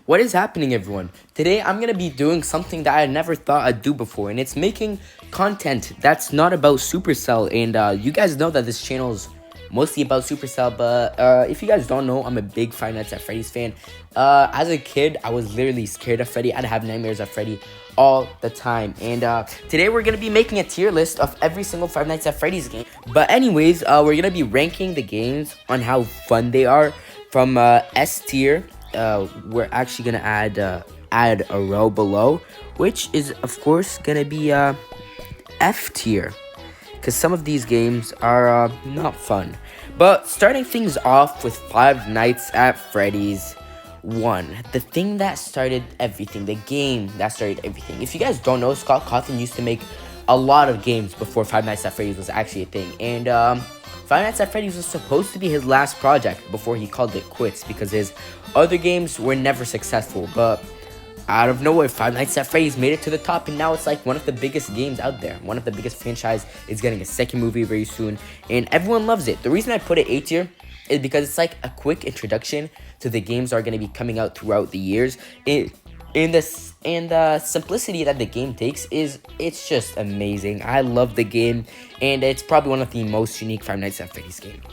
What is happening, everyone? Today I'm gonna be doing something that I never thought I'd do before, and it's making content that's not about Supercell. And you guys know that this channel is mostly about Supercell, but if you guys don't know, I'm a big Five Nights at Freddy's fan. As a kid, I was literally scared of Freddy. I'd have nightmares of Freddy all the time. And today we're gonna be making a tier list of every single Five Nights at Freddy's game. But anyways, we're gonna be ranking the games on how fun they are from S tier. We're actually gonna add a row below, which is of course gonna be F tier, because some of these games are not fun. But starting things off with Five Nights at Freddy's 1, the thing that started everything, the game that started everything. If you guys don't know, Scott Cawthon used to make a lot of games before Five Nights at Freddy's was actually a thing, and Five Nights at Freddy's was supposed to be his last project before he called it quits because his other games were never successful. But out of nowhere, Five Nights at Freddy's made it to the top, and now it's like one of the biggest games out there. One of the biggest franchise. Is getting a second movie very soon, and everyone loves it. The reason I put it A tier is because it's like a quick introduction to the games that are going to be coming out throughout the years. And the simplicity that the game takes it's just amazing. I love the game, and it's probably one of the most unique Five Nights at Freddy's games.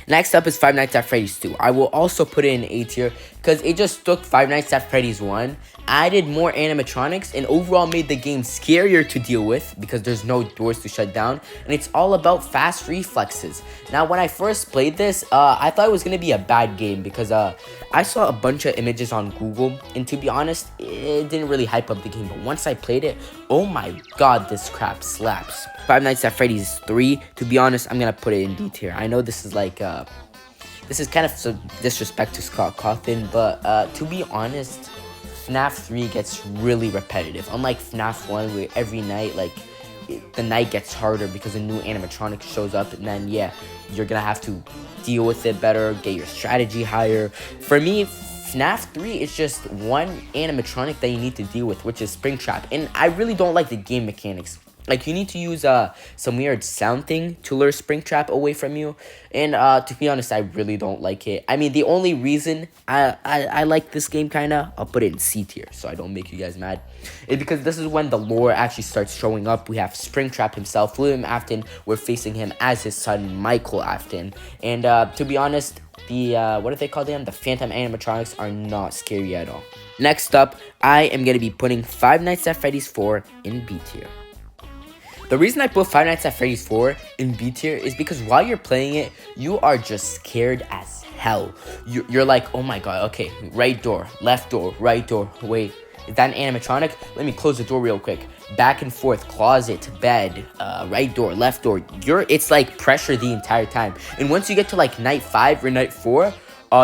Next up is Five Nights at Freddy's 2. I will also put it in A tier because it just took Five Nights at Freddy's 1, added more animatronics, and overall made the game scarier to deal with because there's no doors to shut down, and it's all about fast reflexes. Now, when I first played this, I thought it was going to be a bad game because I saw a bunch of images on Google, and to be honest, it didn't really hype up the game. But once I played it, oh my god, this crap slaps. Five Nights at Freddy's 3, to be honest, I'm going to put it in D tier. I know this is like, this is kind of some disrespect to Scott Cawthon, but to be honest, Fnaf 3 gets really repetitive. Unlike Fnaf 1, where every night, like, the night gets harder because a new animatronic shows up, and then, yeah, you're going to have to deal with it better, get your strategy higher. For me, Fnaf 3 is just one animatronic that you need to deal with, which is Springtrap. And I really don't like the game mechanics. Like, you need to use some weird sound thing to lure Springtrap away from you. And to be honest, I really don't like it. I mean, the only reason I like this game, kinda, I'll put it in C tier so I don't make you guys mad, is because this is when the lore actually starts showing up. We have Springtrap himself, William Afton. We're facing him as his son, Michael Afton. And to be honest, the what do they call them? The Phantom animatronics are not scary at all. Next up, I am gonna be putting Five Nights at Freddy's 4 in B tier. The reason I put Five Nights at Freddy's 4 in B tier is because while you're playing it, you are just scared as hell. You're like, oh my god, okay, right door, right door, wait, is that an animatronic? Let me close the door real quick. Back and forth, closet, bed, right door, left door. It's like pressure the entire time. And once you get to like night 5 or night 4,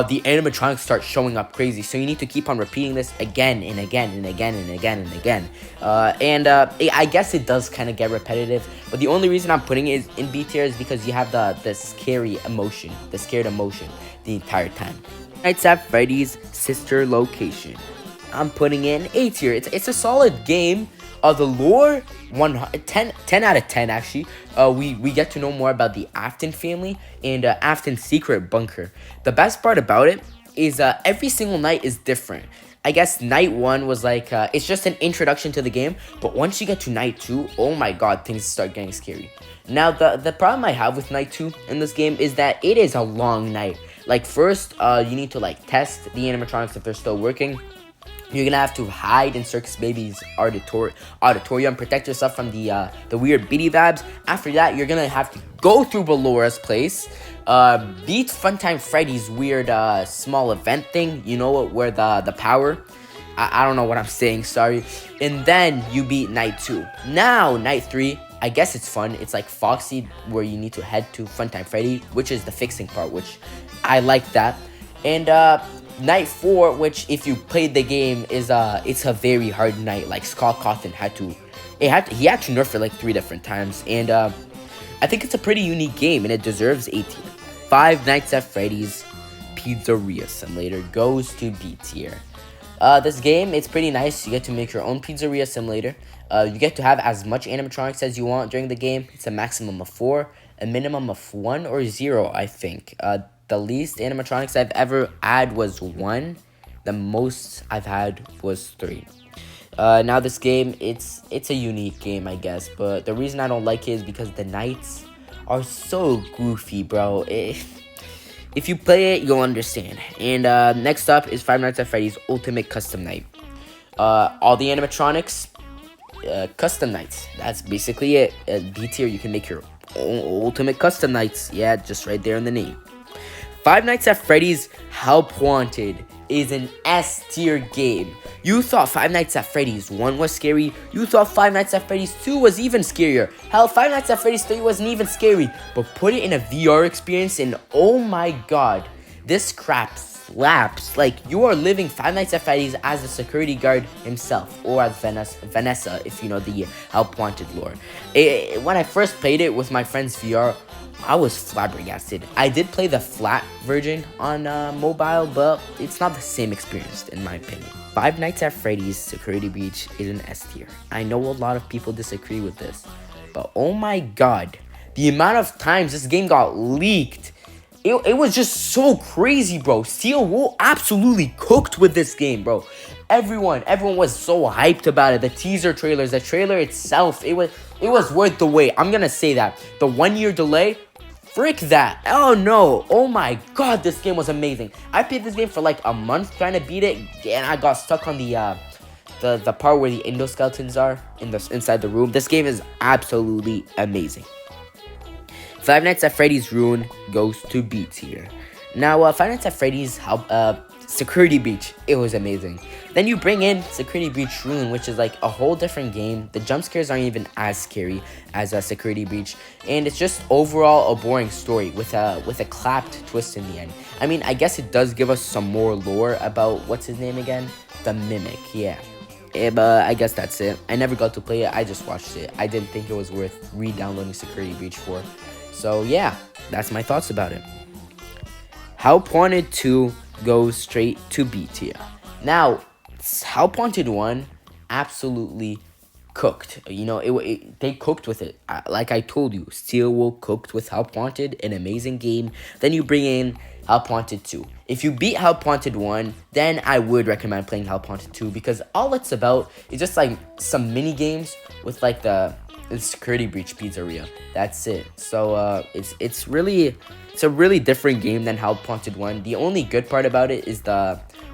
the animatronics start showing up crazy, so you need to keep on repeating this again and again and again and again and again. I guess it does kind of get repetitive, but the only reason I'm putting it in B tier is because you have the scary emotion, the scared emotion the entire time. Nights at Freddy's sister location, I'm putting in A tier. It's a solid game. The lore, 10 out of 10 actually. We get to know more about the Afton family and Afton's secret bunker. The best part about it is every single night is different. I guess night 1 was like, it's just an introduction to the game, but once you get to night 2, oh my god, things start getting scary. Now, the problem I have with night 2 in this game is that it is a long night. Like, first, you need to like test the animatronics if they're still working. You're gonna have to hide in Circus Baby's auditorium, protect yourself from the weird beady babs. After that, you're gonna have to go through Ballora's place, beat Funtime Freddy's weird small event thing. You know what? Where the power. I don't know what I'm saying. Sorry. And then you beat night 2. Now night 3. I guess it's fun. It's like Foxy, where you need to head to Funtime Freddy, which is the fixing part, which I like that. And night 4, which if you played the game, is it's a very hard night. Like, Scott Cawthon he had to nerf it like 3 different times, and I think it's a pretty unique game, and it deserves A tier. Five Nights at Freddy's Pizzeria Simulator goes to B tier. This game, it's pretty nice. You get to make your own pizzeria simulator. You get to have as much animatronics as you want during the game. It's a maximum of 4, a minimum of 1 or 0, I think. The least animatronics I've ever had was 1. The most I've had was 3. Now this game, it's a unique game, I guess, but the reason I don't like it is because the nights are so goofy, bro. If you play it, you'll understand. And next up is Five Nights at Freddy's Ultimate Custom Night. All the animatronics, custom nights. That's basically it. B tier, you can make your own Ultimate Custom Nights. Yeah, just right there in the name. Five Nights at Freddy's Help Wanted is an S tier game. You thought Five Nights at Freddy's 1 was scary. You thought Five Nights at Freddy's 2 was even scarier. Hell, Five Nights at Freddy's 3 wasn't even scary. But put it in a VR experience and oh my god, this crap slaps. Like, you are living Five Nights at Freddy's as the security guard himself, or as Vanessa, if you know the Help Wanted lore. When I first played it with my friend's VR, I was flabbergasted. I did play the flat version on mobile, but it's not the same experience in my opinion. Five Nights at Freddy's Security Breach is an S tier. I know a lot of people disagree with this, but oh my god, the amount of times this game got leaked, it was just so crazy, bro. Steel Wool absolutely cooked with this game, bro. Everyone was so hyped about it. The teaser trailers, the trailer itself, it was worth the wait. I'm gonna say that. The 1 year delay, frick that. Oh no. Oh my god, this game was amazing. I played this game for like a month trying to beat it, and I got stuck on the part where the endoskeletons are inside the room. This game is absolutely amazing. Five Nights at Freddy's Ruin goes to B tier. Now, Five Nights at Freddy's Security Breach, it was amazing. Then you bring in Security Breach Ruin, which is like a whole different game. The jump scares aren't even as scary as a Security Breach, and it's just overall a boring story with a clapped twist in the end. I mean, I guess it does give us some more lore about what's his name again, the Mimic. Yeah. But I guess that's it. I never got to play it. I just watched it. I didn't think it was worth re-downloading Security Breach for. So yeah, that's my thoughts about it. Help Wanted 2 goes straight to B tier. Now, Help Wanted 1 absolutely cooked. You know, they cooked with it. Like I told you, Steel Wool cooked with Help Wanted, an amazing game. Then you bring in Help Wanted 2. If you beat Help Wanted 1, then I would recommend playing Help Wanted 2 because all it's about is just like some mini games with like the Security Breach pizzeria. That's it. So it's a really different game than Help Wanted 1. The only good part about it is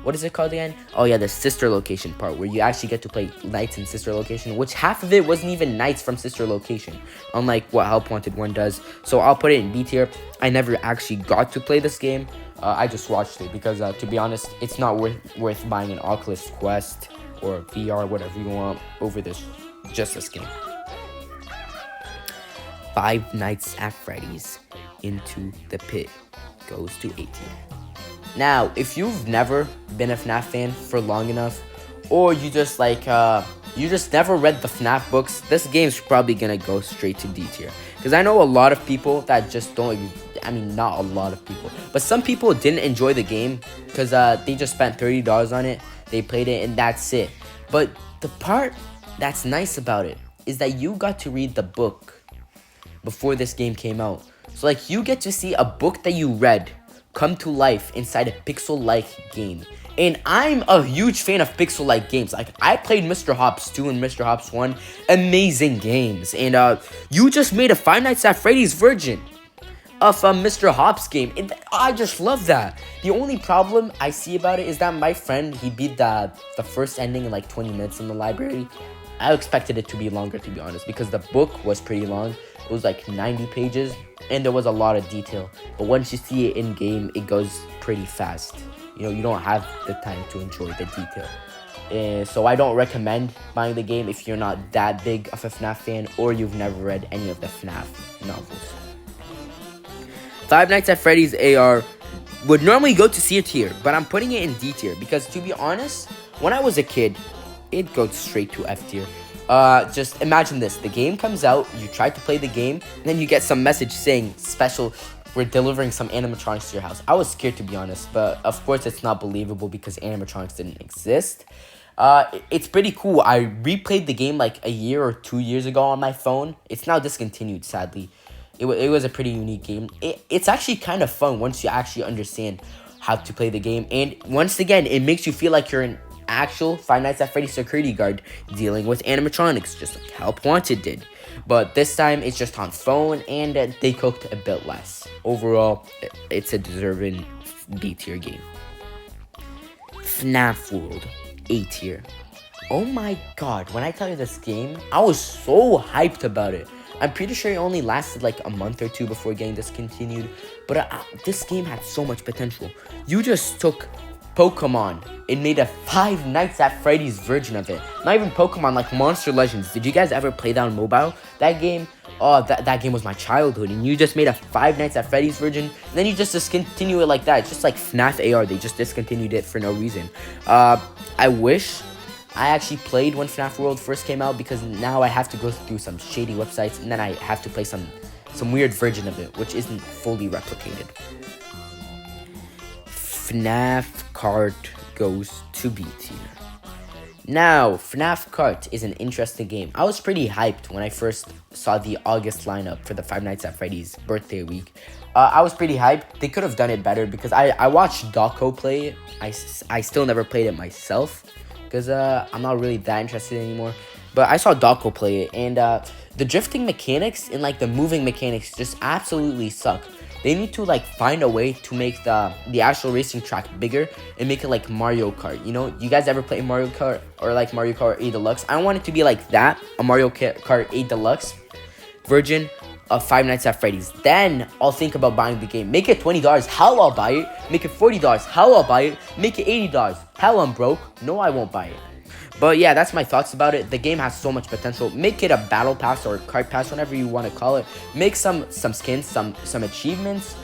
what is it called again? Oh yeah, the sister location part where you actually get to play nights in sister location, which half of it wasn't even nights from sister location, unlike what Help Wanted 1 does. So I'll put it in B tier. I never actually got to play this game. I just watched it because to be honest, it's not worth buying an Oculus Quest or VR, whatever you want, over this game. Five Nights at Freddy's Into the Pit goes to A tier. Now, if you've never been a Fnaf fan for long enough, or you just never read the Fnaf books, this game's probably gonna go straight to D tier. Because I know a lot of people that just don't, I mean, not a lot of people, but some people didn't enjoy the game because they just spent $30 on it, they played it, and that's it. But the part that's nice about it is that you got to read the book before this game came out. So like, you get to see a book that you read come to life inside a pixel-like game. And I'm a huge fan of pixel-like games. Like, I played Mr. Hops 2 and Mr. Hops 1. Amazing games. And you just made a Five Nights at Freddy's version of a Mr. Hops game. I just love that. The only problem I see about it is that my friend, he beat the first ending in like 20 minutes in the library. I expected it to be longer, to be honest, because the book was pretty long. It was like 90 pages, and there was a lot of detail. But once you see it in-game, it goes pretty fast. You know, you don't have the time to enjoy the detail. So I don't recommend buying the game if you're not that big of a FNAF fan or you've never read any of the FNAF novels. Five Nights at Freddy's AR would normally go to C tier, but I'm putting it in D tier because, to be honest, when I was a kid, it goes straight to F tier. Just imagine this. The game comes out, you try to play the game, and then you get some message saying, special, we're delivering some animatronics to your house. I was scared, to be honest, but of course it's not believable because animatronics didn't exist. It's pretty cool. I replayed the game like a year or 2 years ago on my phone. It's now discontinued, sadly. It was a pretty unique game. It's actually kind of fun once you actually understand how to play the game. And once again, it makes you feel like you're an actual Five Nights at Freddy's security guard dealing with animatronics, just like Help Wanted did. But this time, it's just on phone, and they cooked a bit less. Overall, it's a deserving B tier game. Fnaf World, A tier. Oh my god, when I tell you this game, I was so hyped about it. I'm pretty sure it only lasted like a month or two before getting discontinued, but this game had so much potential. You just took Pokemon and made a Five Nights at Freddy's version of it. Not even Pokemon, like Monster Legends. Did you guys ever play that on mobile? That game, oh, that game was my childhood, and you just made a Five Nights at Freddy's version, and then you just discontinue it like that. It's just like FNAF AR, they just discontinued it for no reason. I wish I actually played when FNAF World first came out, because now I have to go through some shady websites, and then I have to play some weird version of it, which isn't fully replicated. FNAF Kart goes to B tier. Now, FNAF Kart is an interesting game. I was pretty hyped when I first saw the August lineup for the Five Nights at Freddy's birthday week. I was pretty hyped. They could have done it better, because I watched Dawko play it. I still never played it myself, because I'm not really that interested anymore. But I saw Dawko play it, and the drifting mechanics and like the moving mechanics just absolutely suck. They need to like find a way to make the actual racing track bigger and make it like Mario Kart. You know, you guys ever play Mario Kart or like Mario Kart 8 Deluxe? I want it to be like that, a Mario Kart 8 Deluxe version of Five Nights at Freddy's. Then I'll think about buying the game. Make it $20, hell I'll buy it. Make it $40, hell I'll buy it. Make it $80, hell I'm broke. No, I won't buy it. But yeah, that's my thoughts about it. The game has so much potential. Make it a battle pass or a kart pass, whatever you want to call it. Make some skins, some achievements,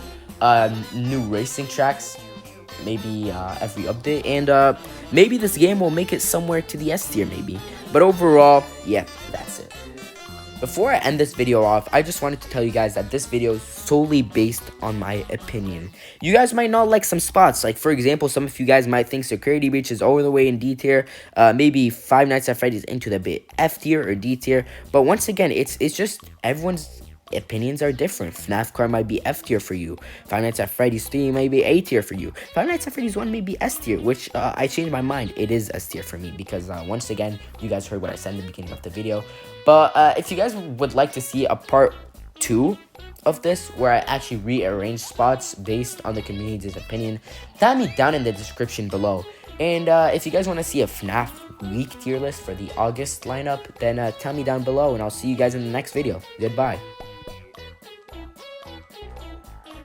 new racing tracks, maybe every update, and maybe this game will make it somewhere to the S tier, maybe. But overall, yeah, that's it. Before I end this video off, I just wanted to tell you guys that this video is solely based on my opinion. You guys might not like some spots. Like, for example, some of you guys might think Security Breach is all the way in D tier. Maybe Five Nights at Freddy's into the bit F tier or D tier. But once again, it's just everyone's opinions are different. FNAF Car might be F tier for you. Five Nights at Freddy's 3 may be A tier for you. Five Nights at Freddy's 1 may be S tier, which I changed my mind. It is S tier for me, because once again, you guys heard what I said in the beginning of the video. But if you guys would like to see a part 2 of this, where I actually rearrange spots based on the community's opinion, tell me down in the description below. And if you guys want to see a FNAF week tier list for the August lineup, then tell me down below, and I'll see you guys in the next video. Goodbye.